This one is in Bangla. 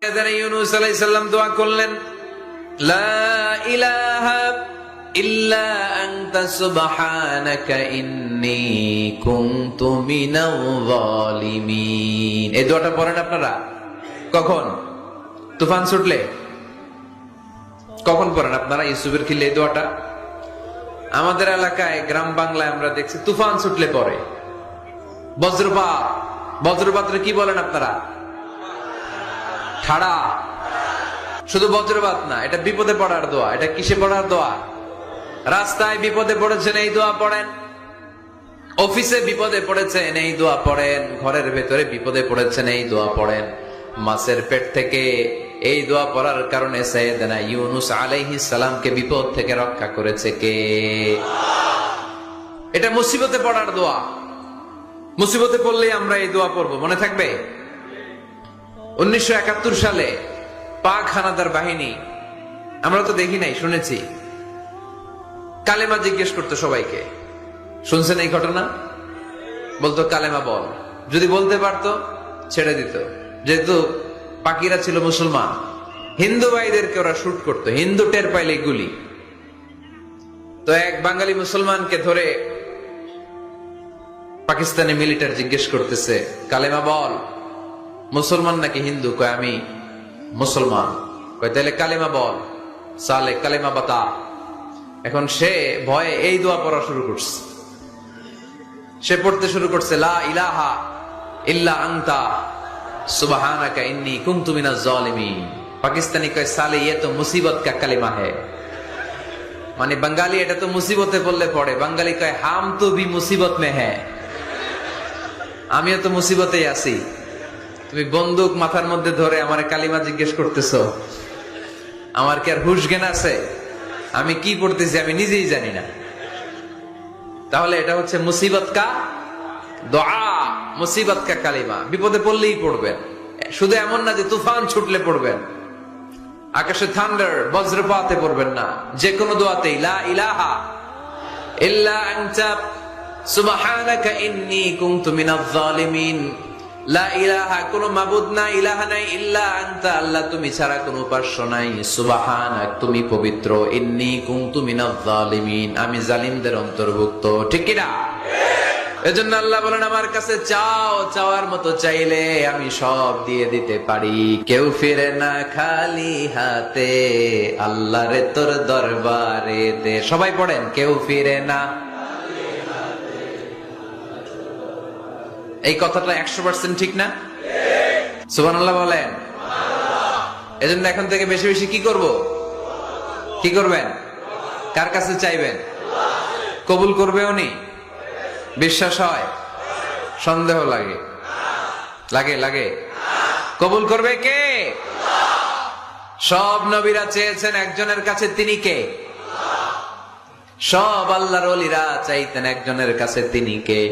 ইউনূস আলাইহিস সালাম দোয়া করলেন, লা ইলাহা ইল্লা আনতা সুবহানাকা ইন্নী কুনতু মিনাল যালিমিন। এই দোয়াটা পড়েন আপনারা কখন? তুফান ছুটলে। কখন পড়েন আপনারা ইউসুফের খিলে এই দোয়াটা? আমাদের এলাকায় গ্রাম বাংলায় আমরা দেখছি তুফান ছুটলে পড়ে। বজ্রপাত, বজ্রপাতরে কি বলেন আপনারা? ঠাড়া। শুধু বজ্রপাত না, এটা বিপদে পড়ার দোয়া। এটা কিসে পড়ার দোয়া? রাস্তায় বিপদে পড়েছেন এই দোয়া পড়েন, অফিসে বিপদে পড়েছেন এই দোয়া পড়েন, ঘরের ভেতরে বিপদে পড়েছেন এই দোয়া পড়েন। মাছের পেট থেকে এই দোয়া পড়ার কারণে সাইয়েদনা ইউনূস আলাইহিস সালামকে বিপদ থেকে রক্ষা করেছে কে? এটা মুসিবতে পড়ার দোয়া। মুসিবতে পড়লেই আমরা এই দোয়া পড়বো, মনে থাকবে? 1971 সালে পাক হানাদার বাহিনী, আমরা তো দেখি নাই, শুনেছি, কালেমা জিজ্ঞেস করতো সবাইকে। শুনছেন এই ঘটনা? বলতো কালেমা বল, যদি বলতে পারতো ছেড়ে দিত। যেহেতু পাকিরা ছিল মুসলমান, হিন্দু ভাইদেরকে ওরা শুট করতো, হিন্দু টের পাইলে গুলি। তো এক বাঙালি মুসলমানকে ধরে পাকিস্তানি মিলিটারি জিজ্ঞেস করতেছে, কালেমা বল। মুসলমান নাকি হিন্দু? কয় আমি মুসলমান। কয় তাহলে কালেমা বল। সালে কালেমা বাতা। এখন সে ভয়ে এই দোয়া পড়া শুরু করছে। সে পড়তে শুরু করছে, লা ইলাহা ইল্লা আনতা সুবহানাকা ইন্নী কুনতু মিনাজ জালিমিন। পাকিস্তানি কয় সালে ये तो मुसीबत का कलिमा है। মানে বাঙালি এটা তো মুসিবতে পড়লে পড়ে। বাঙালি কয় হাম তো ভি মুসিবত মে হ্যায়, আমিও তো মুসিবতেই আছি। তুমি বন্দুক মাথার মধ্যে ধরে আমার কালিমা জিজ্ঞেস করতেছো, আমার কি আর হুশ জ্ঞান আছে? আমি কি পড়তেছি আমি নিজেই জানি না। তাহলে এটা হচ্ছে মুসিবত কা দোয়া, মুসিবত কা কালিমা। বিপদে পড়লেই পড়বেন, শুধু এমন না যে তুফান ছুটলে পড়বেন, আকাশে থান্ডার বজ্রপাতে পড়বেন না। যে কোনো দোয়াতেই লা ইলাহা ইল্লা আনতা সুবহানাকা ইন্নী কুনতু মিনাজ জালিমিন। লা ইলাহা, কোন মাবুদ নাই, ইলাহা নাই, ইল্লা আনতা, আল্লাহ তুমি ছাড়া কোন উপাস্য নাই, সুবহানাক তুমি পবিত্র, ইন্নী কুনতু মিনাজ জালিমিন আমি জালিমদের অন্তর্ভুক্ত। ঠিক কি না? এজন্য আল্লাহ বলেন আমার কাছে চাও, চাওয়ার মতো চাইলে আমি সব দিয়ে দিতে পারি। কেউ ফিরে না খালি হাতে, আল্লাহরে তোর দরবারে দে। সবাই পড়েন, কেউ ফিরে না। এই কথাটা 100% ঠিক না? সুবহানাল্লাহ বলেন। এজন্য এখন থেকে বেশি বেশি কি করব? কি করবেন? কার কাছে চাইবেন? কবুল করবে উনি? বিশ্বাস হয়? সন্দেহ লাগে? লাগে লাগে? কবুল করবে কে? সব নবীরা চেয়েছেন একজনের কাছে, তিনি কে? সব আল্লাহর ওলিরা চাইতেন একজনের কাছে, তিনি কে?